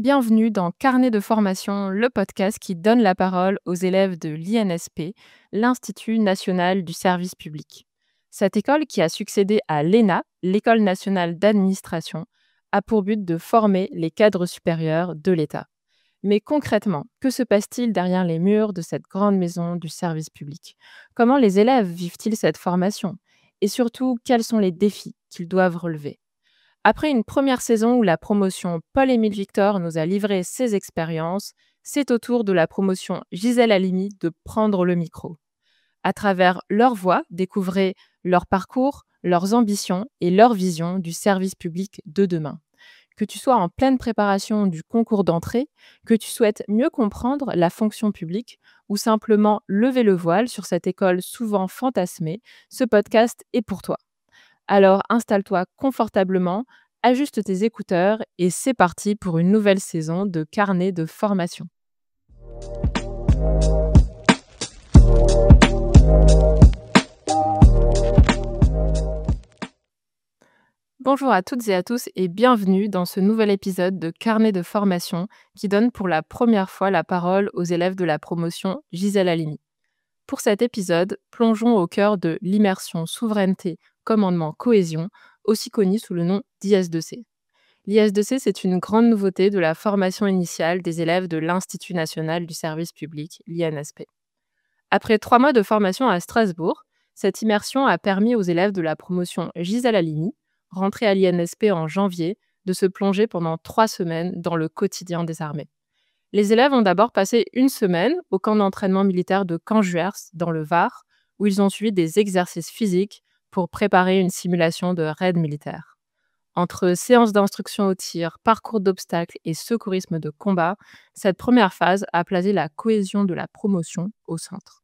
Bienvenue dans Carnet de formation, le podcast qui donne la parole aux élèves de l'INSP, l'Institut national du service public. Cette école, qui a succédé à l'ENA, l'École nationale d'administration, a pour but de former les cadres supérieurs de l'État. Mais concrètement, que se passe-t-il derrière les murs de cette grande maison du service public? Comment les élèves vivent-ils cette formation? Et surtout, quels sont les défis qu'ils doivent relever? Après une première saison où la promotion Paul-Émile Victor nous a livré ses expériences, c'est au tour de la promotion Gisèle Halimi de prendre le micro. À travers leur voix, découvrez leur parcours, leurs ambitions et leur vision du service public de demain. Que tu sois en pleine préparation du concours d'entrée, que tu souhaites mieux comprendre la fonction publique ou simplement lever le voile sur cette école souvent fantasmée, ce podcast est pour toi. Alors installe-toi confortablement, ajuste tes écouteurs et c'est parti pour une nouvelle saison de Carnet de formation. Bonjour à toutes et à tous et bienvenue dans ce nouvel épisode de Carnet de formation qui donne pour la première fois la parole aux élèves de la promotion Gisèle Halimi. Pour cet épisode, plongeons au cœur de l'immersion souveraineté, commandement, cohésion, aussi connue sous le nom d'IS2C. L'IS2C, c'est une grande nouveauté de la formation initiale des élèves de l'Institut national du service public, l'INSP. Après 3 mois de formation à Strasbourg, cette immersion a permis aux élèves de la promotion Gisèle Halimi, rentrés à l'INSP en janvier, de se plonger pendant 3 semaines dans le quotidien des armées. Les élèves ont d'abord passé une semaine au camp d'entraînement militaire de Caen-Juers, dans le Var, où ils ont suivi des exercices physiques pour préparer une simulation de raid militaire. Entre séances d'instruction au tir, parcours d'obstacles et secourisme de combat, cette première phase a placé la cohésion de la promotion au centre.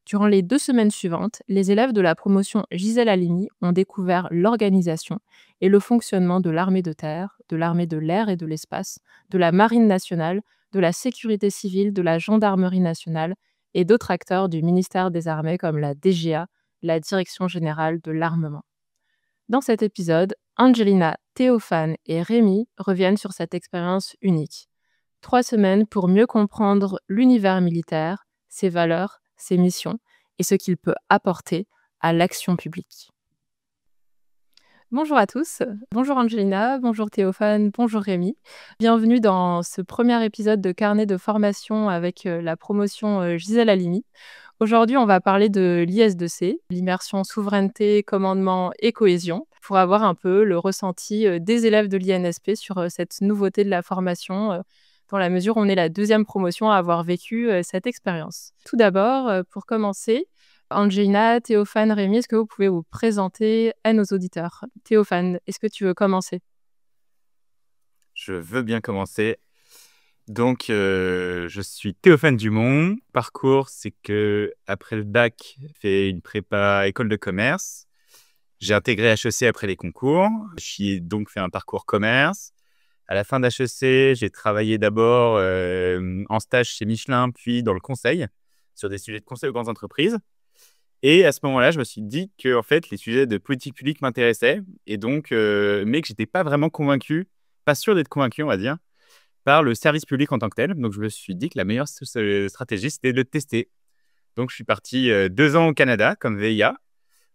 Durant les 2 semaines suivantes, les élèves de la promotion Gisèle Halimi ont découvert l'organisation et le fonctionnement de l'armée de terre, de l'armée de l'air et de l'espace, de la marine nationale, de la sécurité civile, de la gendarmerie nationale et d'autres acteurs du ministère des Armées comme la DGA, la Direction générale de l'armement. Dans cet épisode, Angelina, Théophane et Rémi reviennent sur cette expérience unique. 3 semaines pour mieux comprendre l'univers militaire, ses valeurs, ses missions et ce qu'il peut apporter à l'action publique. Bonjour à tous, bonjour Angelina, bonjour Théophane, bonjour Rémi. Bienvenue dans ce premier épisode de Carnet de formation avec la promotion Gisèle Halimi. Aujourd'hui, on va parler de l'IS2C, l'immersion souveraineté, commandement et cohésion, pour avoir un peu le ressenti des élèves de l'INSP sur cette nouveauté de la formation, dans la mesure où on est la 2e promotion à avoir vécu cette expérience. Tout d'abord, pour commencer, Angelina, Théophane, Rémi, est-ce que vous pouvez vous présenter à nos auditeurs? Théophane, est-ce que tu veux commencer? Je veux bien commencer. Donc, je suis Théophane Dumont. Parcours, c'est que après le bac, j'ai fait une prépa école de commerce. J'ai intégré HEC après les concours. J'ai donc fait un parcours commerce. À la fin d'HEC, j'ai travaillé d'abord en stage chez Michelin, puis dans le conseil, sur des sujets de conseil aux grandes entreprises. Et à ce moment-là, je me suis dit que en fait, les sujets de politique publique m'intéressaient, et donc, mais que j'étais pas vraiment convaincu, pas sûr d'être convaincu, on va dire, par le service public en tant que tel. Donc, je me suis dit que la meilleure stratégie, c'était de le tester. Donc, je suis parti 2 ans au Canada comme VIA,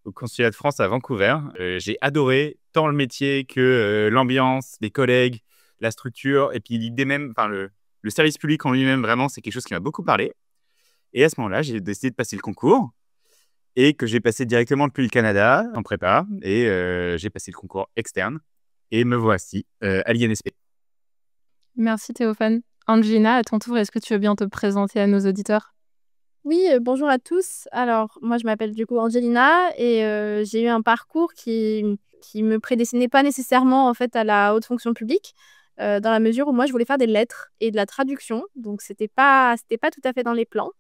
au consulat de France à Vancouver. J'ai adoré tant le métier que l'ambiance, les collègues, la structure, et puis l'idée même, enfin le service public en lui-même, vraiment, c'est quelque chose qui m'a beaucoup parlé. Et à ce moment-là, j'ai décidé de passer le concours, et que j'ai passé directement depuis le Canada en prépa, et j'ai passé le concours externe, et me voici à l'INSP. Merci Théophane. Angelina, à ton tour, est-ce que tu veux bien te présenter à nos auditeurs? Oui, bonjour à tous. Alors, moi, je m'appelle du coup Angelina et j'ai eu un parcours qui me prédestinait pas nécessairement en fait à la haute fonction publique, dans la mesure où moi, je voulais faire des lettres et de la traduction, donc c'était pas tout à fait dans les plans.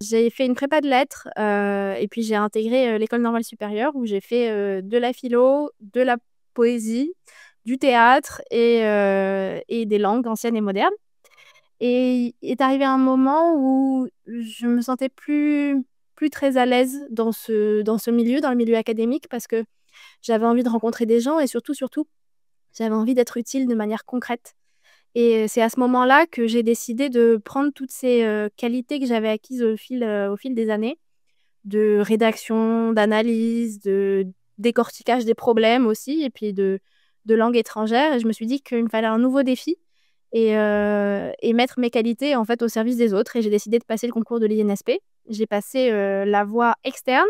J'ai fait une prépa de lettres et puis j'ai intégré l'école normale supérieure où j'ai fait de la philo, de la poésie, du théâtre et des langues anciennes et modernes. Et est arrivé un moment où je me sentais plus très à l'aise dans ce milieu, dans le milieu académique, parce que j'avais envie de rencontrer des gens et surtout, j'avais envie d'être utile de manière concrète. Et c'est à ce moment-là que j'ai décidé de prendre toutes ces qualités que j'avais acquises au fil des années, de rédaction, d'analyse, de décortiquage des problèmes aussi, et puis de langue étrangère. Et je me suis dit qu'il me fallait un nouveau défi et mettre mes qualités en fait au service des autres. Et j'ai décidé de passer le concours de l'INSP. J'ai passé la voie externe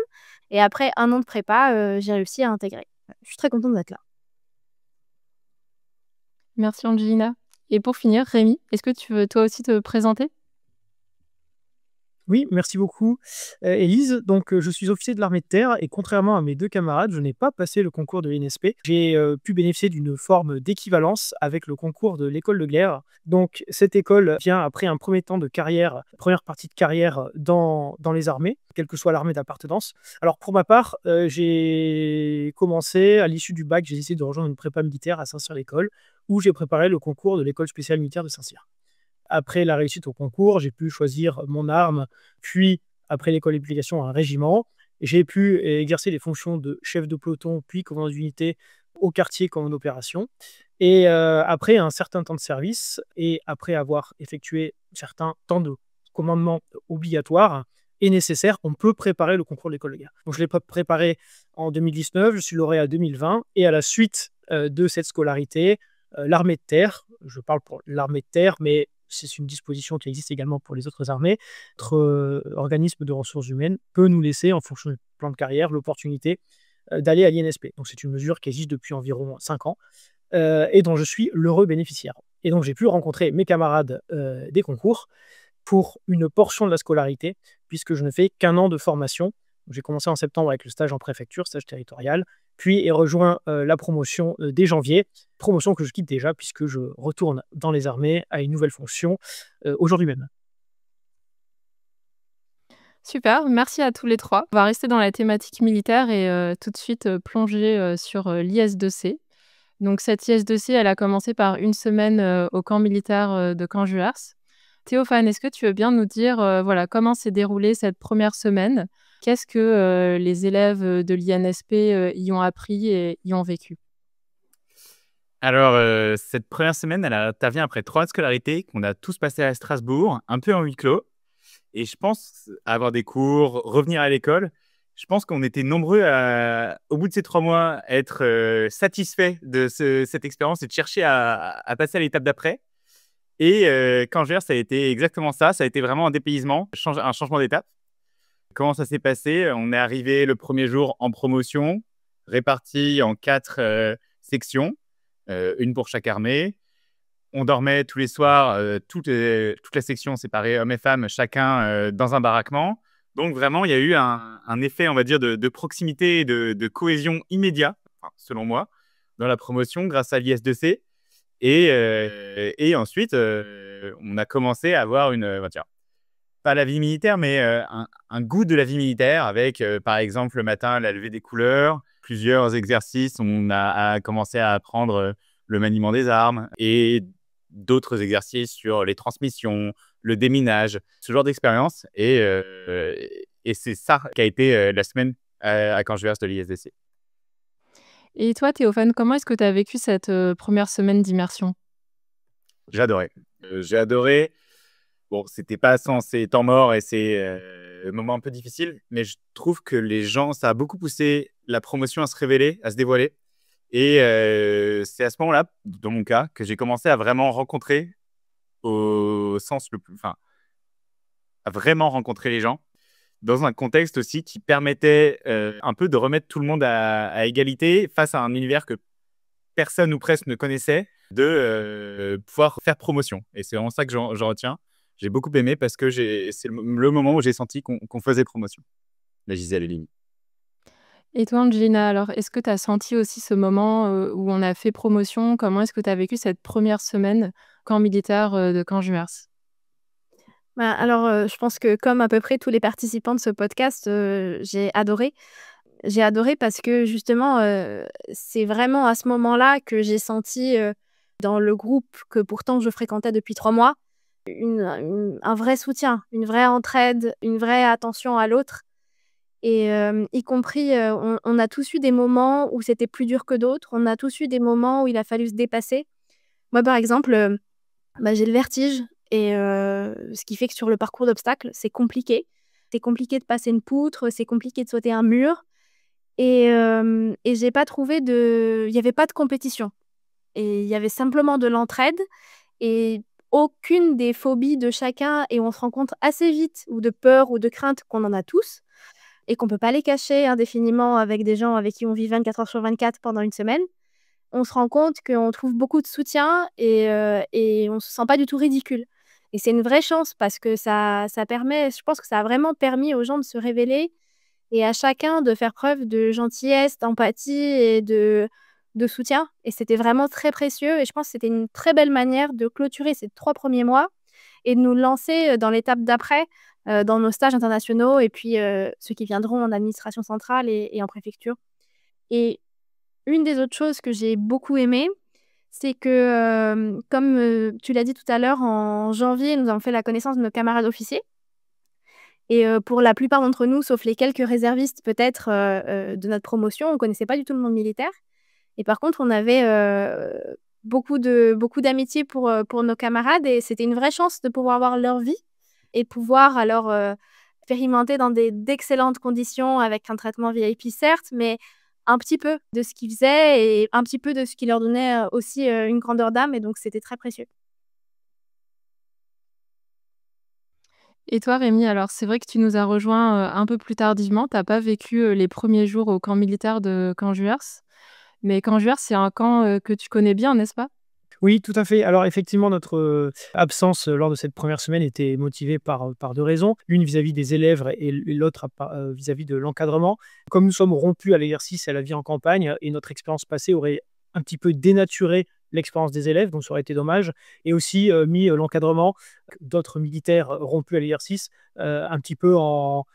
et après 1 an de prépa, j'ai réussi à intégrer. Je suis très contente d'être là. Merci Angelina. Et pour finir, Rémi, est-ce que tu veux toi aussi te présenter? Oui, merci beaucoup, Élise. Donc, je suis officier de l'armée de terre et contrairement à mes 2 camarades, je n'ai pas passé le concours de l'INSP. J'ai pu bénéficier d'une forme d'équivalence avec le concours de l'école de guerre. Donc, cette école vient après un premier temps de carrière, première partie de carrière dans les armées, quelle que soit l'armée d'appartenance. Alors, pour ma part, j'ai commencé à l'issue du bac, j'ai décidé de rejoindre une prépa militaire à Saint-Cyr-l'École, où j'ai préparé le concours de l'école spéciale militaire de Saint-Cyr. Après la réussite au concours, j'ai pu choisir mon arme, puis après l'école d'application, un régiment. J'ai pu exercer les fonctions de chef de peloton, puis commandant d'unité au quartier comme en opération. Et après un certain temps de service, et après avoir effectué certains temps de commandement obligatoires et nécessaires, on peut préparer le concours de l'école de guerre. Donc je l'ai préparé en 2019, je suis lauréat 2020, et à la suite de cette scolarité, l'armée de terre, je parle pour l'armée de terre, mais c'est une disposition qui existe également pour les autres armées. Notre organisme de ressources humaines peut nous laisser, en fonction du plan de carrière, l'opportunité d'aller à l'INSP. Donc c'est une mesure qui existe depuis environ 5 ans et dont je suis l'heureux bénéficiaire. Et donc j'ai pu rencontrer mes camarades des concours pour une portion de la scolarité, puisque je ne fais qu'1 an de formation. J'ai commencé en septembre avec le stage en préfecture, stage territorial, puis ai rejoint la promotion dès janvier, promotion que je quitte déjà puisque je retourne dans les armées à une nouvelle fonction aujourd'hui même. Super, merci à tous les 3. On va rester dans la thématique militaire et tout de suite plonger sur l'IS2C. Donc cette IS2C, elle a commencé par une semaine au camp militaire de Caen-Juars. Théophane, est-ce que tu veux bien nous dire voilà, comment s'est déroulée cette première semaine? Qu'est-ce que les élèves de l'INSP y ont appris et y ont vécu? Alors, cette première semaine, elle intervient après 3 ans de scolarité qu'on a tous passé à Strasbourg, un peu en huis clos. Et je pense avoir des cours, revenir à l'école. Je pense qu'on était nombreux, au bout de ces 3 mois, à être satisfaits de cette expérience et de chercher à passer à l'étape d'après. Et quand je ça a été exactement ça. Ça a été vraiment un dépaysement, un changement d'étape. Comment ça s'est passé? On est arrivé le premier jour en promotion, répartis en 4 sections, une pour chaque armée. On dormait tous les soirs, toute la section séparée hommes et femmes, chacun dans un baraquement. Donc vraiment, il y a eu un effet, on va dire, de proximité et de cohésion immédiat, enfin, selon moi, dans la promotion grâce à l'IS2C. Et ensuite, on a commencé à avoir on va dire, pas la vie militaire, mais un goût de la vie militaire avec, par exemple, le matin, la levée des couleurs, plusieurs exercices. On a commencé à apprendre le maniement des armes et d'autres exercices sur les transmissions, le déminage, ce genre d'expérience. Et c'est ça qui a été la semaine à Caen-Juars de l'IS2C. Et toi, Théophane, comment est-ce que tu as vécu cette première semaine d'immersion? J'ai adoré. J'ai adoré. Bon, c'était pas sans ces temps morts et ces moments un peu difficiles, mais je trouve que les gens, ça a beaucoup poussé la promotion à se révéler, à se dévoiler. Et c'est à ce moment-là, dans mon cas, que j'ai commencé à vraiment rencontrer au sens le plus... Enfin, à vraiment rencontrer les gens dans un contexte aussi qui permettait un peu de remettre tout le monde à égalité face à un univers que personne ou presque ne connaissait, de pouvoir faire promotion. Et c'est vraiment ça que j'en retiens. J'ai beaucoup aimé parce que c'est le moment où j'ai senti qu'on faisait promotion. La Gisèle et Lily. Et toi, Angelina, alors, est-ce que tu as senti aussi ce moment où on a fait promotion? Comment est-ce que tu as vécu cette première semaine camp militaire de Caen-Juars? Bah, alors, je pense que comme à peu près tous les participants de ce podcast, j'ai adoré. J'ai adoré parce que justement, c'est vraiment à ce moment-là que j'ai senti, dans le groupe que pourtant je fréquentais depuis 3 mois, un vrai soutien, une vraie entraide, une vraie attention à l'autre et y compris, on a tous eu des moments où c'était plus dur que d'autres. On a tous eu des moments où il a fallu se dépasser. Moi, par exemple, j'ai le vertige et ce qui fait que sur le parcours d'obstacles, c'est compliqué. C'est compliqué de passer une poutre, c'est compliqué de sauter un mur et j'ai pas trouvé il y avait pas de compétition et il y avait simplement de l'entraide et aucune des phobies de chacun et on se rend compte assez vite ou de peur ou de crainte qu'on en a tous et qu'on peut pas les cacher indéfiniment avec des gens avec qui on vit 24 heures sur 24 pendant une semaine. On se rend compte qu'on trouve beaucoup de soutien et on se sent pas du tout ridicule. Et c'est une vraie chance parce que ça permet je pense que ça a vraiment permis aux gens de se révéler et à chacun de faire preuve de gentillesse, d'empathie et de soutien et c'était vraiment très précieux et je pense que c'était une très belle manière de clôturer ces 3 premiers mois et de nous lancer, dans l'étape d'après, dans nos stages internationaux et puis, ceux qui viendront en administration centrale et en préfecture. Et une des autres choses que j'ai beaucoup aimé, c'est que, comme, tu l'as dit tout à l'heure, en janvier, nous avons fait la connaissance de nos camarades officiers et pour la plupart d'entre nous, sauf les quelques réservistes peut-être, de notre promotion, on ne connaissait pas du tout le monde militaire et par contre, on avait, beaucoup d'amitié pour nos camarades et c'était une vraie chance de pouvoir voir leur vie et pouvoir alors, expérimenter dans d'excellentes conditions avec un traitement VIP certes, mais un petit peu de ce qu'ils faisaient et un petit peu de ce qui leur donnait, aussi, une grandeur d'âme et donc c'était très précieux. Et toi, Rémi, alors c'est vrai que tu nous as rejoints, un peu plus tardivement. Tu as pas vécu, les premiers jours au camp militaire de Caen-Juers. Mais Caen-Juers, c'est un camp, que tu connais bien, n'est-ce pas? Oui, tout à fait. Alors effectivement, notre absence lors de cette première semaine était motivée par deux raisons. L'une vis-à-vis des élèves et l'autre vis-à-vis de l'encadrement. Comme nous sommes rompus à l'exercice et à la vie en campagne, et notre expérience passée aurait un petit peu dénaturé l'expérience des élèves, donc ça aurait été dommage, et aussi mis l'encadrement d'autres militaires rompus à l'exercice un petit peu en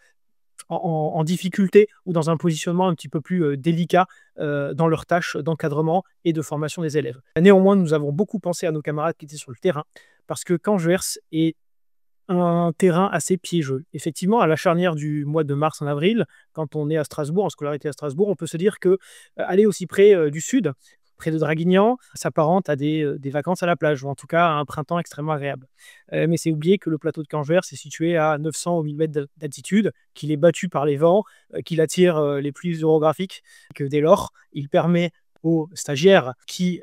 difficulté ou dans un positionnement un petit peu plus délicat dans leurs tâches d'encadrement et de formation des élèves. Néanmoins, nous avons beaucoup pensé à nos camarades qui étaient sur le terrain, parce que Caen-Juers est un terrain assez piégeux. Effectivement, à la charnière du mois de mars en avril, quand on est à Strasbourg, en scolarité à Strasbourg, on peut se dire que aller aussi près du sud, près de Draguignan, s'apparente à des vacances à la plage, ou en tout cas à un printemps extrêmement agréable. Mais c'est oublier que le plateau de Caen-Juers est situé à 900 ou 1000 mètres d'altitude, qu'il est battu par les vents, qu'il attire les pluies orographiques, que dès lors, il permet aux stagiaires qui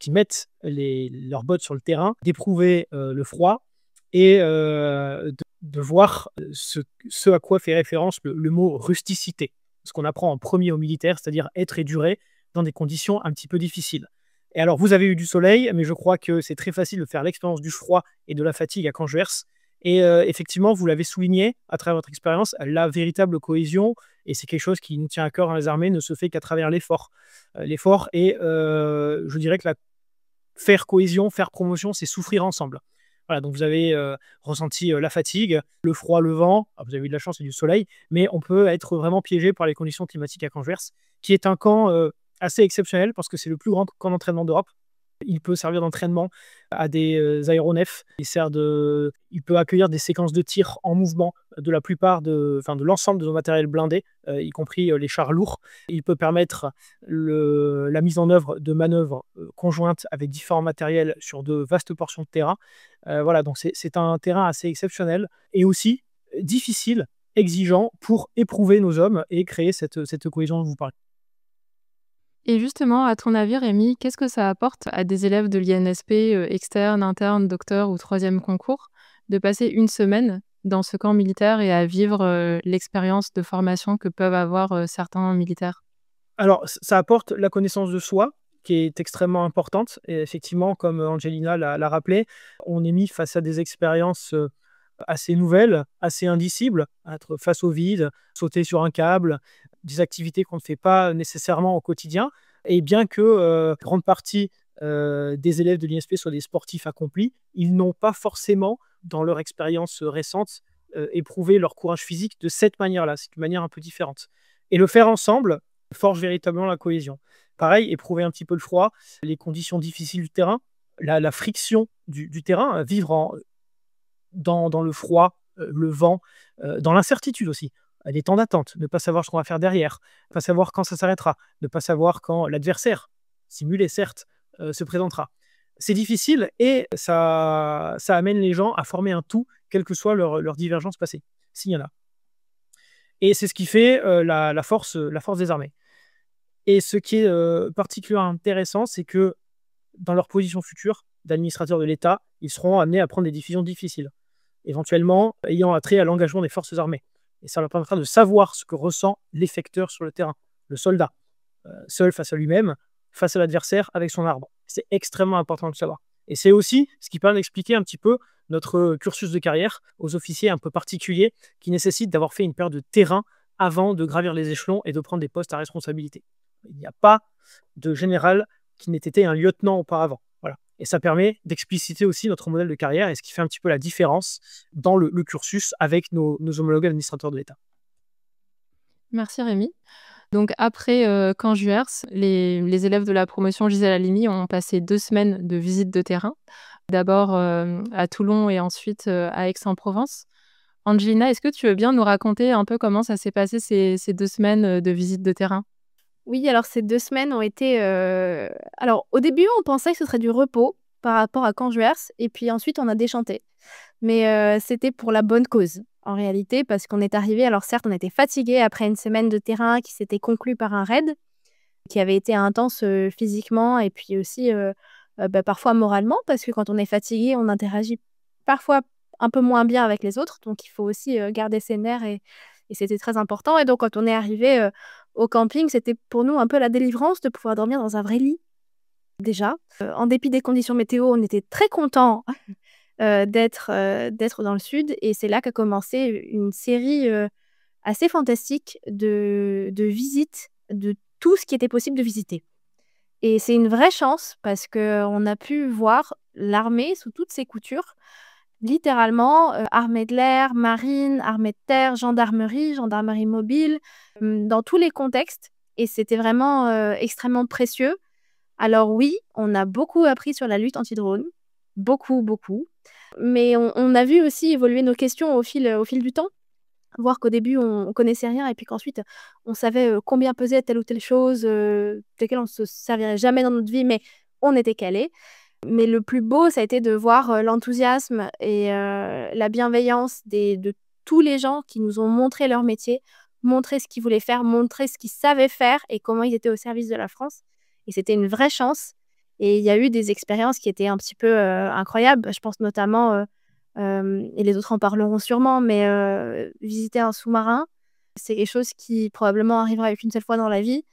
mettent leurs bottes sur le terrain d'éprouver le froid et de voir ce à quoi fait référence le mot rusticité, ce qu'on apprend en premier au militaire, c'est-à-dire être et durer dans des conditions un petit peu difficiles. Et alors, vous avez eu du soleil, mais je crois que c'est très facile de faire l'expérience du froid et de la fatigue à Caen-Juers. Et effectivement, vous l'avez souligné à travers votre expérience, la véritable cohésion, et c'est quelque chose qui nous tient à cœur dans les armées, ne se fait qu'à travers l'effort. L'effort, et je dirais que faire cohésion, faire promotion, c'est souffrir ensemble. Voilà, donc vous avez ressenti la fatigue, le froid, le vent. Ah, vous avez eu de la chance et du soleil, mais on peut être vraiment piégé par les conditions climatiques à Caen-Juers, qui est un camp assez exceptionnel parce que c'est le plus grand camp d'entraînement d'Europe. Il peut servir d'entraînement à des aéronefs. Il peut accueillir des séquences de tir en mouvement de la plupart de l'ensemble de nos matériels blindés, y compris les chars lourds. Il peut permettre la mise en œuvre de manœuvres conjointes avec différents matériels sur de vastes portions de terrain. Voilà, donc c'est un terrain assez exceptionnel et aussi difficile, exigeant pour éprouver nos hommes et créer cette cohésion dont vous parlez. Et justement, à ton avis, Rémi, qu'est-ce que ça apporte à des élèves de l'INSP, externes, internes, docteurs ou 3e concours, de passer une semaine dans ce camp militaire et à vivre, l'expérience de formation que peuvent avoir, certains militaires? Alors, ça apporte la connaissance de soi, qui est extrêmement importante. Et effectivement, comme Angelina l'a rappelé, on est mis face à des expériences assez nouvelles, assez indicibles, être face au vide, sauter sur un câble, des activités qu'on ne fait pas nécessairement au quotidien. Et bien que grande partie des élèves de l'INSP soient des sportifs accomplis, ils n'ont pas forcément, dans leur expérience récente, éprouvé leur courage physique de cette manière-là. C'est une manière un peu différente. Et le faire ensemble forge véritablement la cohésion. Pareil, éprouver un petit peu le froid, les conditions difficiles du terrain, la friction du terrain, vivre dans le froid, le vent, dans l'incertitude aussi, les temps d'attente, ne pas savoir ce qu'on va faire derrière, ne pas savoir quand ça s'arrêtera, ne pas savoir quand l'adversaire, simulé certes, se présentera. c'est difficile et ça amène les gens à former un tout, quelle que soit leur divergence passée, s'il y en a. Et c'est ce qui fait la force des armées. Et ce qui est particulièrement intéressant, c'est que dans leur position future d'administrateurs de l'État, ils seront amenés à prendre des décisions difficiles, éventuellement ayant attrait à l'engagement des forces armées. Et ça leur permettra de savoir ce que ressent l'effecteur sur le terrain, le soldat, seul face à lui-même, face à l'adversaire avec son arme. C'est extrêmement important de le savoir. Et c'est aussi ce qui permet d'expliquer un petit peu notre cursus de carrière aux officiers un peu particuliers qui nécessitent d'avoir fait une période de terrain avant de gravir les échelons et de prendre des postes à responsabilité. Il n'y a pas de général qui n'ait été un lieutenant auparavant. Voilà. Et ça permet d'expliciter aussi notre modèle de carrière et ce qui fait un petit peu la différence dans le cursus avec nos homologues administrateurs de l'État. Merci Rémi. Donc après Camp Juers, les élèves de la promotion Gisèle Halimi ont passé 2 semaines de visite de terrain, d'abord à Toulon et ensuite à Aix-en-Provence. Angelina, est-ce que tu veux bien nous raconter un peu comment ça s'est passé ces 2 semaines de visite de terrain? Oui, alors ces 2 semaines ont été, alors au début, on pensait que ce serait du repos par rapport à Camp Juers et puis ensuite on a déchanté. Mais c'était pour la bonne cause, en réalité, parce qu'on est arrivé. Alors certes, on était fatigués après une semaine de terrain qui s'était conclue par un raid, qui avait été intense, physiquement et puis aussi, parfois moralement, parce que quand on est fatigué, on interagit parfois un peu moins bien avec les autres. Donc il faut aussi, garder ses nerfs et c'était très important. Et donc quand on est arrivé au camping, c'était pour nous un peu la délivrance de pouvoir dormir dans un vrai lit, déjà. En dépit des conditions météo, on était très contents d'être dans le sud et c'est là qu'a commencé une série assez fantastique de visites de tout ce qui était possible de visiter. Et c'est une vraie chance parce qu'on a pu voir l'armée sous toutes ses coutures, littéralement, armée de l'air, marine, armée de terre, gendarmerie mobile, dans tous les contextes. Et c'était vraiment extrêmement précieux. Alors oui, on a beaucoup appris sur la lutte anti-drone, beaucoup, beaucoup. Mais on a vu aussi évoluer nos questions au fil du temps. Voir qu'au début, on connaissait rien et puis qu'ensuite, on savait combien pesait telle ou telle chose, desquelles on ne se servirait jamais dans notre vie, mais on était calés. Mais le plus beau, ça a été de voir l'enthousiasme et la bienveillance de tous les gens qui nous ont montré leur métier, montré ce qu'ils voulaient faire, montré ce qu'ils savaient faire et comment ils étaient au service de la France. Et c'était une vraie chance. Et il y a eu des expériences qui étaient un petit peu incroyables. Je pense notamment, et les autres en parleront sûrement, mais visiter un sous-marin, c'est quelque chose qui probablement arrivera qu'une seule fois dans la vie.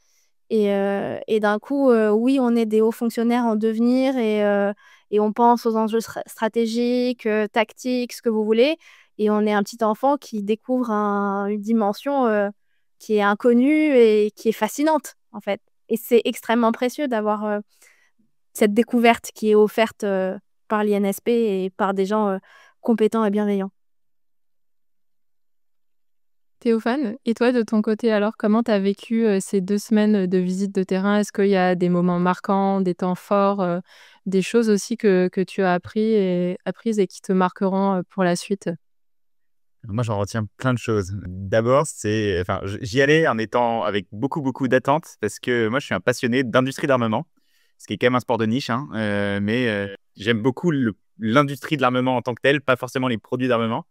Et d'un coup, oui, on est des hauts fonctionnaires en devenir et on pense aux enjeux stratégiques, tactiques, ce que vous voulez. Et on est un petit enfant qui découvre une dimension qui est inconnue et qui est fascinante, en fait. Et c'est extrêmement précieux d'avoir cette découverte qui est offerte par l'INSP et par des gens compétents et bienveillants. Théophane, et toi de ton côté alors, comment tu as vécu ces 2 semaines de visite de terrain? Est-ce qu'il y a des moments marquants, des temps forts, des choses aussi que tu as apprises et qui te marqueront pour la suite? Moi, j'en retiens plein de choses. D'abord, j'y allais en étant avec beaucoup, beaucoup d'attentes parce que moi, je suis un passionné d'industrie d'armement, ce qui est quand même un sport de niche, hein, mais j'aime beaucoup l'industrie de l'armement en tant que telle, pas forcément les produits d'armement.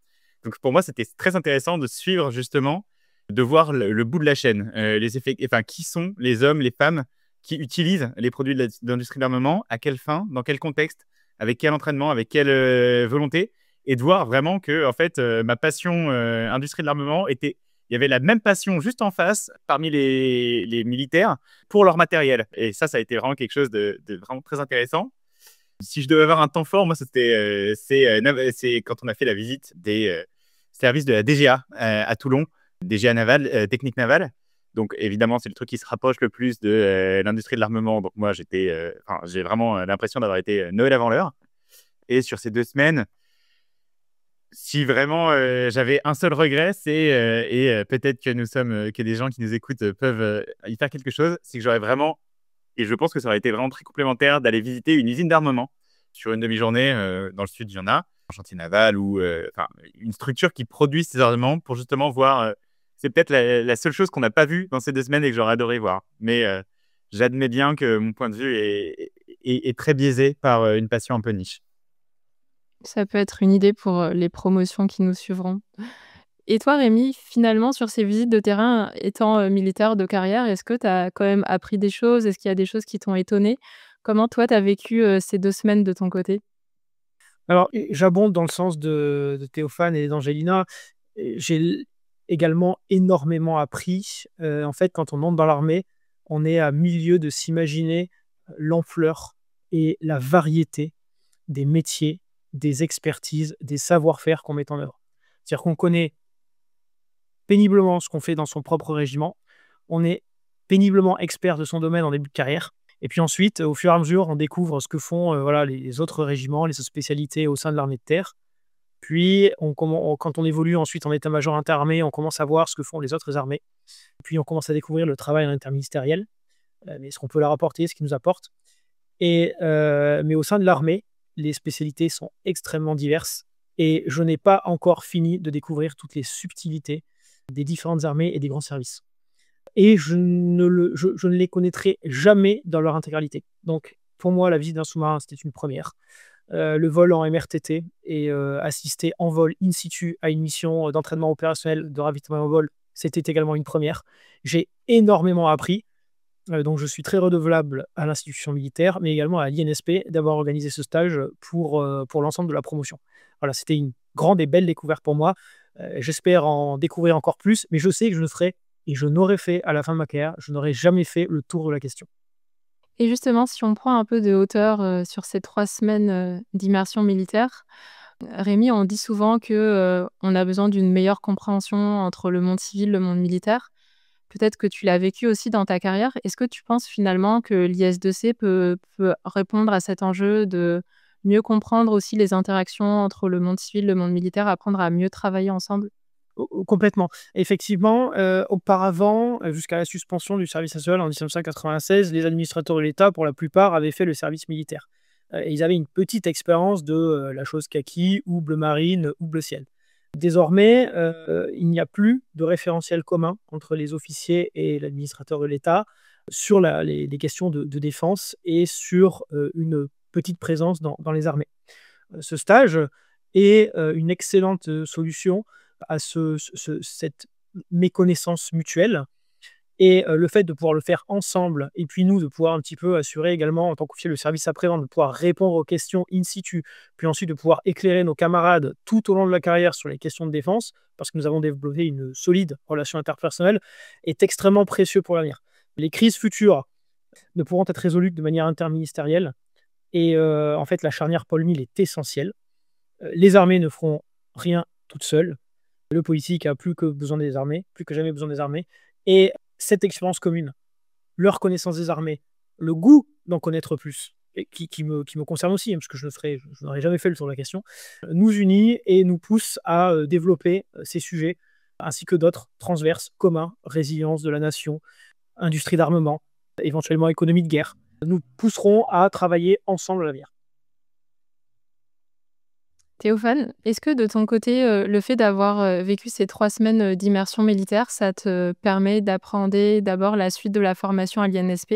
Donc, pour moi, c'était très intéressant de suivre justement, de voir le bout de la chaîne, les effets, enfin, qui sont les hommes, les femmes qui utilisent les produits de l'industrie d'armement, à quelle fin, dans quel contexte, avec quel entraînement, avec quelle volonté. Et de voir vraiment que, en fait, ma passion industrie de l'armement il y avait la même passion juste en face parmi les militaires pour leur matériel. Et ça a été vraiment quelque chose de vraiment très intéressant. Si je devais avoir un temps fort, moi, c'est quand on a fait la visite des services de la DGA à Toulon, DGA Naval, Technique Navale. Donc, évidemment, c'est le truc qui se rapproche le plus de l'industrie de l'armement. Donc, moi, j'ai vraiment l'impression d'avoir été Noël avant l'heure. Et sur ces 2 semaines, si vraiment j'avais un seul regret, et peut-être que des gens qui nous écoutent peuvent y faire quelque chose, c'est que j'aurais vraiment, et je pense que ça aurait été vraiment très complémentaire d'aller visiter une usine d'armement sur une demi-journée. Dans le sud, il y en a, un chantier naval ou une structure qui produit ces armements pour justement voir. C'est peut-être la seule chose qu'on n'a pas vue dans ces 2 semaines et que j'aurais adoré voir. Mais j'admets bien que mon point de vue est très biaisé par une passion un peu niche. Ça peut être une idée pour les promotions qui nous suivront. Et toi, Rémi, finalement, sur ces visites de terrain, étant militaire de carrière, est-ce que tu as quand même appris des choses? Est-ce qu'il y a des choses qui t'ont étonné? Comment toi, tu as vécu ces 2 semaines de ton côté? Alors, j'abonde dans le sens de Théophane et d'Angelina. J'ai également énormément appris. En fait, quand on entre dans l'armée, on est à milieu de s'imaginer l'ampleur et la variété des métiers, des expertises, des savoir-faire qu'on met en œuvre. C'est-à-dire qu'on connaît péniblement ce qu'on fait dans son propre régiment. On est péniblement expert de son domaine en début de carrière. Et puis ensuite, au fur et à mesure, on découvre ce que font les autres régiments, les autres spécialités au sein de l'armée de terre. Puis, quand on évolue ensuite en état-major interarmée, on commence à voir ce que font les autres armées. Puis, on commence à découvrir le travail interministériel, mais ce qu'on peut leur apporter, ce qu'ils nous apportent. Mais au sein de l'armée, les spécialités sont extrêmement diverses. Et je n'ai pas encore fini de découvrir toutes les subtilités des différentes armées et des grands services. Et je ne les connaîtrai jamais dans leur intégralité. Donc, pour moi, la visite d'un sous-marin, c'était une première. Le vol en MRTT et assister en vol in situ à une mission d'entraînement opérationnel de ravitaillement au vol, c'était également une première. J'ai énormément appris, donc je suis très redevable à l'institution militaire, mais également à l'INSP d'avoir organisé ce stage pour l'ensemble de la promotion. Voilà, c'était une grande et belle découverte pour moi. J'espère en découvrir encore plus, mais je sais que je ne ferai et je n'aurais fait à la fin de ma carrière, je n'aurais jamais fait le tour de la question. Et justement, si on prend un peu de hauteur sur ces 3 semaines d'immersion militaire, Rémi, on dit souvent que on a besoin d'une meilleure compréhension entre le monde civil et le monde militaire. Peut-être que tu l'as vécu aussi dans ta carrière. Est-ce que tu penses finalement que l'IS2C peut répondre à cet enjeu de mieux comprendre aussi les interactions entre le monde civil et le monde militaire, apprendre à mieux travailler ensemble? Complètement. Effectivement, auparavant, jusqu'à la suspension du service national en 1996, les administrateurs de l'État, pour la plupart, avaient fait le service militaire. Et ils avaient une petite expérience de la chose kaki ou bleu marine ou bleu ciel. Désormais, il n'y a plus de référentiel commun entre les officiers et l'administrateur de l'État sur les questions de défense et sur une petite présence dans les armées. Ce stage est une excellente solution à cette méconnaissance mutuelle et le fait de pouvoir le faire ensemble et puis nous de pouvoir un petit peu assurer également en tant qu'officier le service après-vente, de pouvoir répondre aux questions in situ, puis ensuite de pouvoir éclairer nos camarades tout au long de la carrière sur les questions de défense, parce que nous avons développé une solide relation interpersonnelle, est extrêmement précieux pour l'avenir. Les crises futures ne pourront être résolues que de manière interministérielle et en fait la charnière Paul-Mille est essentielle. Les armées ne feront rien toutes seules. Le politique a plus que jamais besoin des armées. Et cette expérience commune, leur connaissance des armées, le goût d'en connaître plus, et qui me concerne aussi, parce que je n'aurais jamais fait le tour de la question, nous unit et nous pousse à développer ces sujets, ainsi que d'autres transverses, communs, résilience de la nation, industrie d'armement, éventuellement économie de guerre. Nous pousserons à travailler ensemble à l'avenir. Théophane, est-ce que de ton côté, le fait d'avoir vécu ces 3 semaines d'immersion militaire, ça te permet d'appréhender d'abord la suite de la formation à l'INSP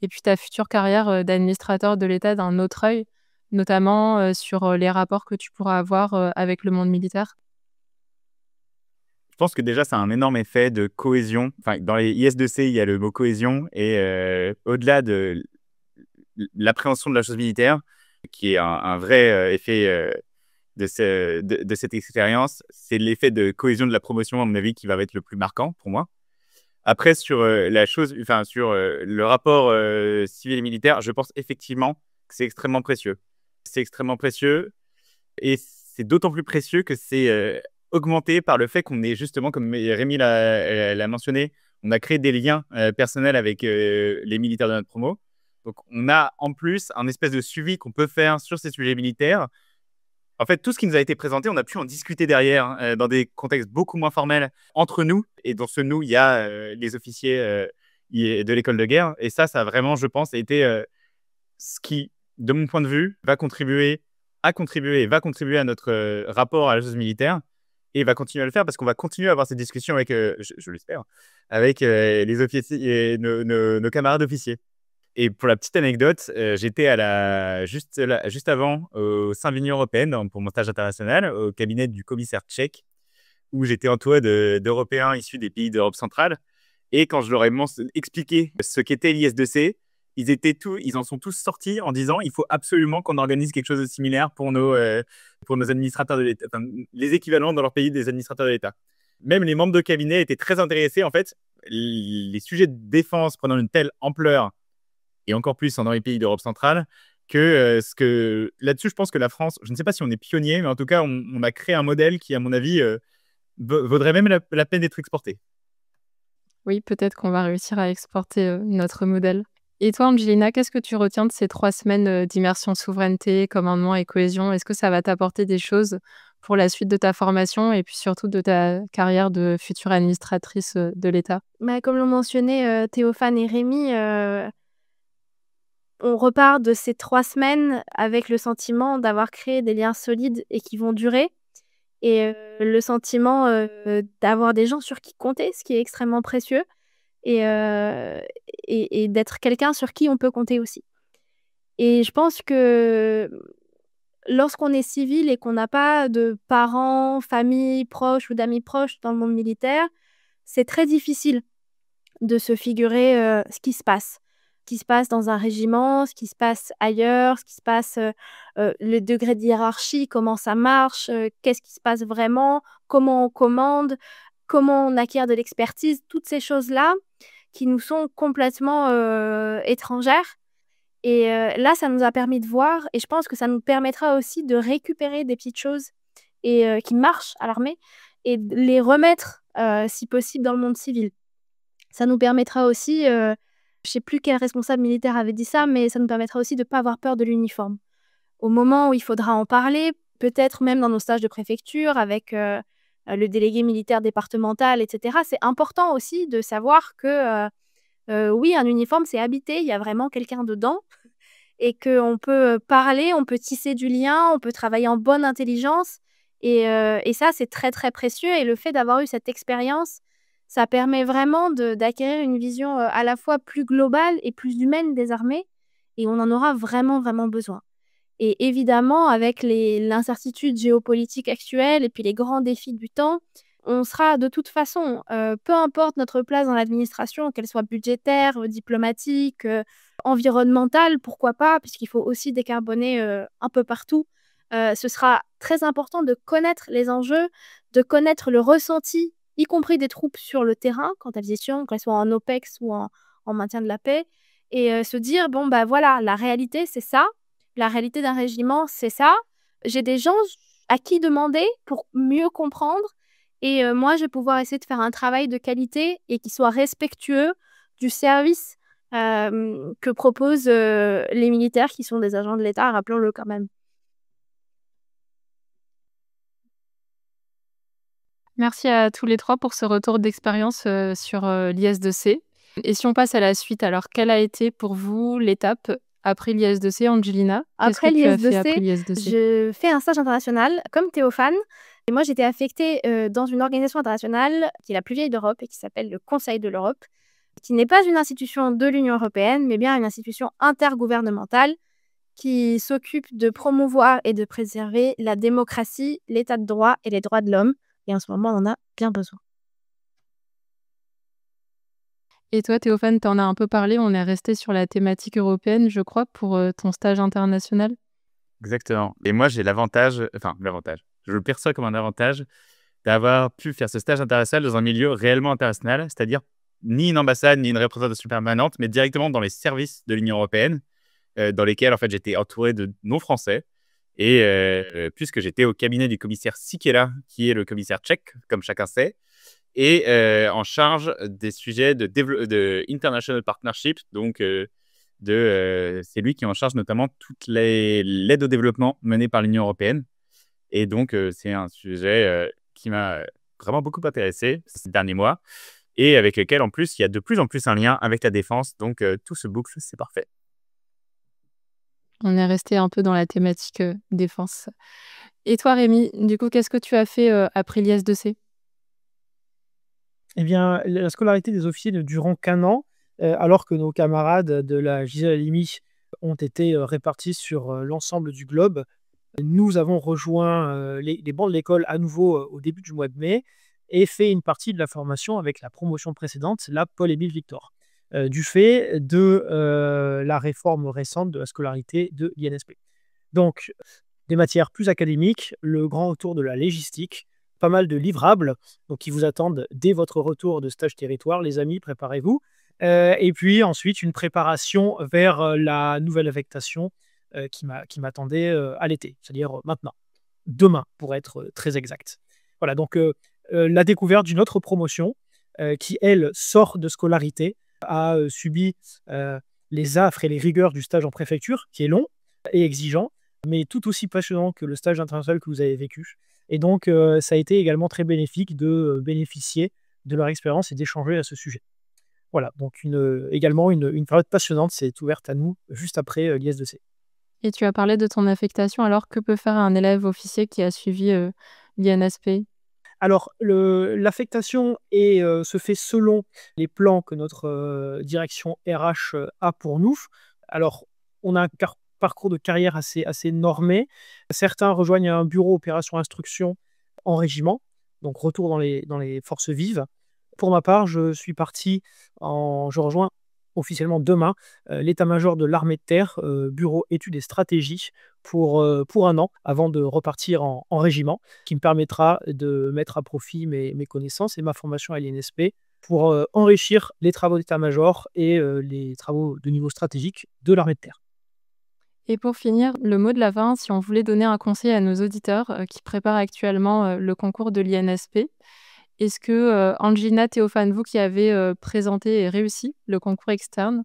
et puis ta future carrière d'administrateur de l'État d'un autre œil, notamment sur les rapports que tu pourras avoir avec le monde militaire? Je pense que déjà, ça a un énorme effet de cohésion. Enfin, dans les IS2C, il y a le mot cohésion et au-delà de l'appréhension de la chose militaire, qui est un vrai effet de cette expérience, c'est l'effet de cohésion de la promotion, à mon avis, qui va être le plus marquant pour moi. Après, sur le rapport civil et militaire, je pense effectivement que c'est extrêmement précieux. C'est extrêmement précieux et c'est d'autant plus précieux que c'est augmenté par le fait qu'on est justement, comme Rémi l'a mentionné, on a créé des liens personnels avec les militaires de notre promo. Donc, on a en plus un espèce de suivi qu'on peut faire sur ces sujets militaires. En fait, tout ce qui nous a été présenté, on a pu en discuter derrière dans des contextes beaucoup moins formels entre nous. Et dans ce nous, il y a les officiers de l'école de guerre. Et ça a vraiment, je pense, été ce qui, de mon point de vue, va contribuer à notre rapport à la chose militaire. Et va continuer à le faire parce qu'on va continuer à avoir cette discussion avec, je l'espère, avec les officiers et nos camarades officiers. Et pour la petite anecdote, j'étais juste avant au sein de l'Union européenne pour mon stage international au cabinet du commissaire tchèque, où j'étais entouré d'Européens issus des pays d'Europe centrale. Et quand je leur ai expliqué ce qu'était l'IS2C, ils en sont tous sortis en disant il faut absolument qu'on organise quelque chose de similaire pour nos administrateurs de l'État, enfin, les équivalents dans leur pays des administrateurs de l'État. Même les membres de cabinet étaient très intéressés. En fait, les sujets de défense prenant une telle ampleur, et encore plus dans les pays d'Europe centrale, là-dessus, je pense que la France, je ne sais pas si on est pionnier, mais en tout cas, on a créé un modèle qui, à mon avis, vaudrait même la peine d'être exporté. Oui, peut-être qu'on va réussir à exporter notre modèle. Et toi, Angelina, qu'est-ce que tu retiens de ces 3 semaines d'immersion souveraineté, commandement et cohésion? Est-ce que ça va t'apporter des choses pour la suite de ta formation et puis surtout de ta carrière de future administratrice de l'État? Comme l'ont mentionné Théophane et Rémi, on repart de ces 3 semaines avec le sentiment d'avoir créé des liens solides et qui vont durer. Et le sentiment d'avoir des gens sur qui compter, ce qui est extrêmement précieux, et d'être quelqu'un sur qui on peut compter aussi. Et je pense que lorsqu'on est civil et qu'on n'a pas de parents, famille proches ou d'amis proches dans le monde militaire, c'est très difficile de se figurer ce qui se passe. Ce qui se passe dans un régiment, ce qui se passe ailleurs, ce qui se passe, le degré de hiérarchie, comment ça marche, qu'est-ce qui se passe vraiment, comment on commande, comment on acquiert de l'expertise, toutes ces choses-là qui nous sont complètement étrangères. Et là, ça nous a permis de voir, et je pense que ça nous permettra aussi de récupérer des petites choses et qui marchent à l'armée et de les remettre, si possible, dans le monde civil. Ça nous permettra aussi, je sais plus quel responsable militaire avait dit ça, mais ça nous permettra aussi de ne pas avoir peur de l'uniforme. Au moment où il faudra en parler, peut-être même dans nos stages de préfecture avec le délégué militaire départemental, etc., c'est important aussi de savoir que oui, un uniforme, c'est habité, il y a vraiment quelqu'un dedans et qu'on peut parler, on peut tisser du lien, on peut travailler en bonne intelligence. Et ça, c'est très, très précieux. Et le fait d'avoir eu cette expérience, ça permet vraiment d'acquérir une vision à la fois plus globale et plus humaine des armées. Et on en aura vraiment, vraiment besoin. Et évidemment, avec l'incertitude géopolitique actuelle et puis les grands défis du temps, on sera de toute façon, peu importe notre place dans l'administration, qu'elle soit budgétaire, diplomatique, environnementale, pourquoi pas, puisqu'il faut aussi décarboner un peu partout. Ce sera très important de connaître les enjeux, de connaître le ressenti, y compris des troupes sur le terrain, quand elles y sont, qu'elles soient en OPEX ou en maintien de la paix, et se dire, bon, voilà, la réalité, c'est ça. La réalité d'un régiment, c'est ça. J'ai des gens à qui demander pour mieux comprendre. Et moi, je vais pouvoir essayer de faire un travail de qualité et qui soit respectueux du service que proposent les militaires qui sont des agents de l'État, rappelons-le quand même. Merci à tous les 3 pour ce retour d'expérience sur l'IS2C. Et si on passe à la suite, alors quelle a été pour vous l'étape après l'IS2C, Angelina? Qu'est-ce que tu as fait après l'IS2C? Je fais un stage international comme Théophane. Et moi, j'étais affectée dans une organisation internationale qui est la plus vieille d'Europe et qui s'appelle le Conseil de l'Europe, qui n'est pas une institution de l'Union européenne, mais bien une institution intergouvernementale qui s'occupe de promouvoir et de préserver la démocratie, l'état de droit et les droits de l'homme. Et en ce moment, on en a bien besoin. Et toi, Théophane, tu en as un peu parlé, on est resté sur la thématique européenne, je crois, pour ton stage international. Exactement. Et moi, j'ai l'avantage, je le perçois comme un avantage d'avoir pu faire ce stage international dans un milieu réellement international, c'est-à-dire ni une ambassade, ni une représentation permanente, mais directement dans les services de l'Union européenne, dans lesquels, en fait, j'étais entouré de non-français. Et puisque j'étais au cabinet du commissaire Sikela, qui est le commissaire tchèque, comme chacun sait, et en charge des sujets de international partnership, donc c'est lui qui est en charge notamment toute l'aide au développement menée par l'Union européenne. Et donc, c'est un sujet qui m'a vraiment beaucoup intéressé ces derniers mois et avec lequel, en plus, il y a de plus en plus un lien avec la défense. Donc, tout se boucle, c'est parfait. On est resté un peu dans la thématique défense. Et toi, Rémi, du coup, qu'est-ce que tu as fait après l'IS2C? Eh bien, la scolarité des officiers ne durant qu'un an. alors que nos camarades de la Gisèle Halimi ont été répartis sur l'ensemble du globe. Nous avons rejoint les bancs de l'école à nouveau au début du mois de mai et fait une partie de la formation avec la promotion précédente, la Paul-Émile Victor, du fait de la réforme récente de la scolarité de l'INSP. Donc, des matières plus académiques, le grand retour de la légistique, pas mal de livrables donc, qui vous attendent dès votre retour de stage territoire. Les amis, préparez-vous. Et puis ensuite, une préparation vers la nouvelle affectation qui m'attendait à l'été, c'est-à-dire maintenant, demain, pour être très exact. Voilà, donc la découverte d'une autre promotion qui, elle, sort de scolarité, a subi les affres et les rigueurs du stage en préfecture, qui est long et exigeant, mais tout aussi passionnant que le stage international que vous avez vécu. Et donc, ça a été également très bénéfique de bénéficier de leur expérience et d'échanger à ce sujet. Voilà, donc également une période passionnante s'est ouverte à nous juste après l'IS2C. Et tu as parlé de ton affectation, alors que peut faire un élève officier qui a suivi l'INSP? Alors, l'affectation se fait selon les plans que notre direction RH a pour nous. Alors, on a un parcours de carrière assez normé. Certains rejoignent un bureau opération instruction en régiment, donc retour dans les forces vives. Pour ma part, je rejoins officiellement demain l'état-major de l'armée de terre, bureau études et stratégies, pour un an, avant de repartir en régiment, qui me permettra de mettre à profit mes connaissances et ma formation à l'INSP pour enrichir les travaux d'état-major et les travaux de niveau stratégique de l'armée de terre. Et pour finir, le mot de la fin, si on voulait donner un conseil à nos auditeurs qui préparent actuellement le concours de l'INSP, est-ce que, Angelina, Théophane, vous qui avez présenté et réussi le concours externe,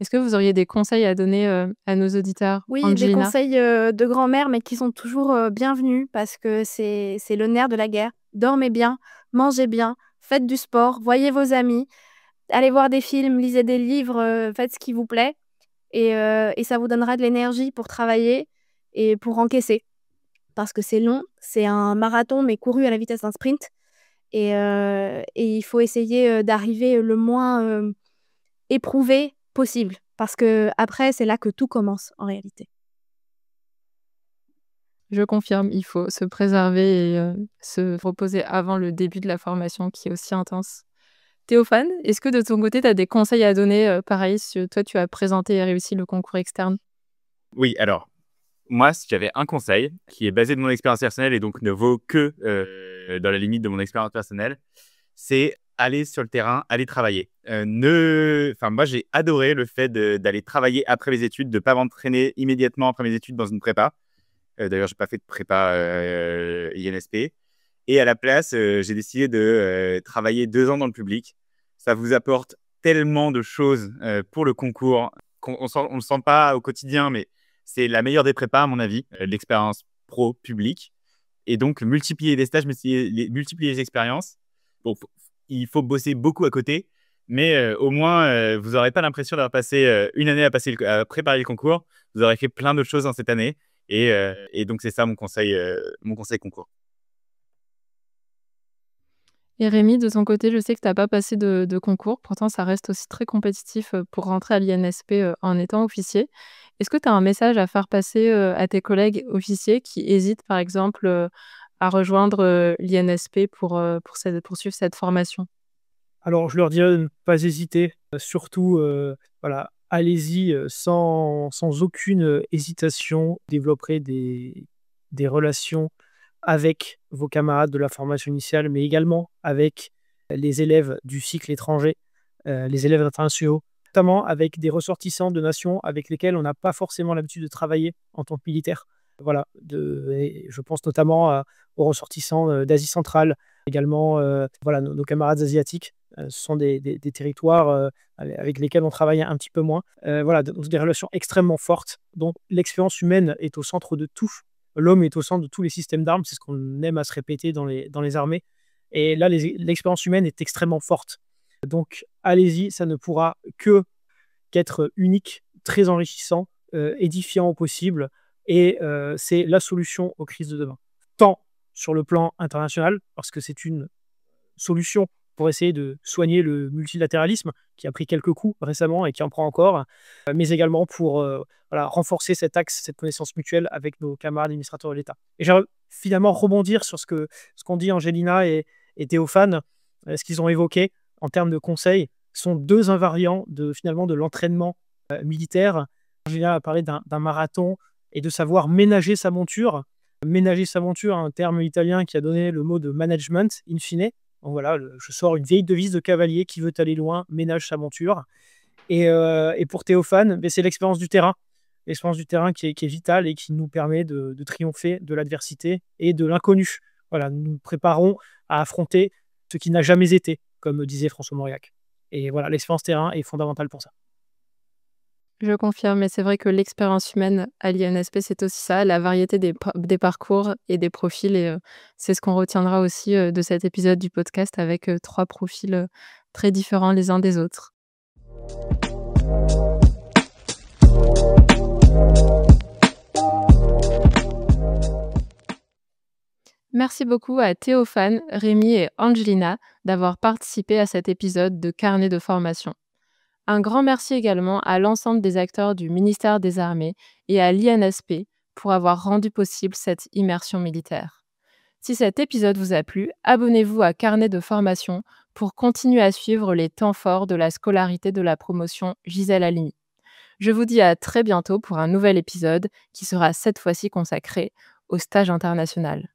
est-ce que vous auriez des conseils à donner à nos auditeurs? Oui, des Angelina? conseils de grand-mère, mais qui sont toujours bienvenus parce que c'est le nerf de la guerre. Dormez bien, mangez bien, faites du sport, voyez vos amis, allez voir des films, lisez des livres, faites ce qui vous plaît et ça vous donnera de l'énergie pour travailler et pour encaisser. Parce que c'est long, c'est un marathon mais couru à la vitesse d'un sprint et il faut essayer d'arriver le moins éprouvé possible parce qu'après, c'est là que tout commence en réalité. Je confirme, il faut se préserver et se reposer avant le début de la formation qui est aussi intense. Théophane, est-ce que de ton côté, tu as des conseils à donner, pareil, si toi tu as présenté et réussi le concours externe? Oui, alors, moi, si j'avais un conseil qui est basé de mon expérience personnelle et donc ne vaut que dans la limite de mon expérience personnelle, c'est aller sur le terrain, aller travailler. Moi, j'ai adoré le fait d'aller travailler après les études, de ne pas m'entraîner immédiatement après mes études dans une prépa. D'ailleurs, je n'ai pas fait de prépa INSP. Et à la place, j'ai décidé de travailler 2 ans dans le public. Ça vous apporte tellement de choses pour le concours qu'on ne le sent pas au quotidien, mais c'est la meilleure des prépas, à mon avis, l'expérience pro public. Et donc, multiplier les stages, multiplier les expériences. Bon, il faut bosser beaucoup à côté, mais au moins, vous n'aurez pas l'impression d'avoir passé une année à préparer le concours. Vous aurez fait plein d'autres choses dans cette année. Et donc, c'est ça mon conseil concours. Et Rémi, de ton côté, je sais que tu n'as pas passé de concours, pourtant ça reste aussi très compétitif pour rentrer à l'INSP en étant officier. Est-ce que tu as un message à faire passer à tes collègues officiers qui hésitent, par exemple, à rejoindre l'INSP pour poursuivre cette formation? Alors, je leur dirais de ne pas hésiter, surtout, voilà, allez-y sans aucune hésitation, développerez des relations avec vos camarades de la formation initiale, mais également avec les élèves du cycle étranger, les élèves internationaux, notamment avec des ressortissants de nations avec lesquelles on n'a pas forcément l'habitude de travailler en tant que militaire. Voilà, et je pense notamment aux ressortissants d'Asie centrale, également voilà, nos camarades asiatiques. Ce sont des territoires avec lesquels on travaille un petit peu moins. Voilà, donc des relations extrêmement fortes. Donc l'expérience humaine est au centre de tout. L'homme est au centre de tous les systèmes d'armes, c'est ce qu'on aime à se répéter dans les armées. Et là, l'expérience humaine est extrêmement forte. Donc allez-y, ça ne pourra qu'être unique, très enrichissant, édifiant au possible. Et c'est la solution aux crises de demain. Tant sur le plan international, parce que c'est une solution pour essayer de soigner le multilatéralisme qui a pris quelques coups récemment et qui en prend encore, mais également pour renforcer cet axe, cette connaissance mutuelle avec nos camarades administrateurs de l'État. Et j'aimerais finalement rebondir sur ce qu'ont dit Angelina et Théophane, ce qu'ils ont évoqué en termes de conseils sont deux invariants de l'entraînement militaire. Angelina a parlé d'un marathon et de savoir ménager sa monture. Ménager sa monture, un terme italien qui a donné le mot de management, in fine. Donc voilà, je sors une vieille devise de cavalier qui veut aller loin, ménage sa monture. Et pour Théophane, c'est l'expérience du terrain. L'expérience du terrain qui est vitale et qui nous permet de triompher de l'adversité et de l'inconnu. Voilà, nous nous préparons à affronter ce qui n'a jamais été, comme disait François Mauriac. Et voilà, l'expérience terrain est fondamentale pour ça. Je confirme, et c'est vrai que l'expérience humaine à l'INSP, c'est aussi ça, la variété des parcours et des profils. Et c'est ce qu'on retiendra aussi de cet épisode du podcast avec 3 profils très différents les uns des autres. Merci beaucoup à Théophane, Rémi et Angelina d'avoir participé à cet épisode de Carnet de formation. Un grand merci également à l'ensemble des acteurs du ministère des Armées et à l'INSP pour avoir rendu possible cette immersion militaire. Si cet épisode vous a plu, abonnez-vous à Carnet de formation pour continuer à suivre les temps forts de la scolarité de la promotion Gisèle Halimi. Je vous dis à très bientôt pour un nouvel épisode qui sera cette fois-ci consacré au stage international.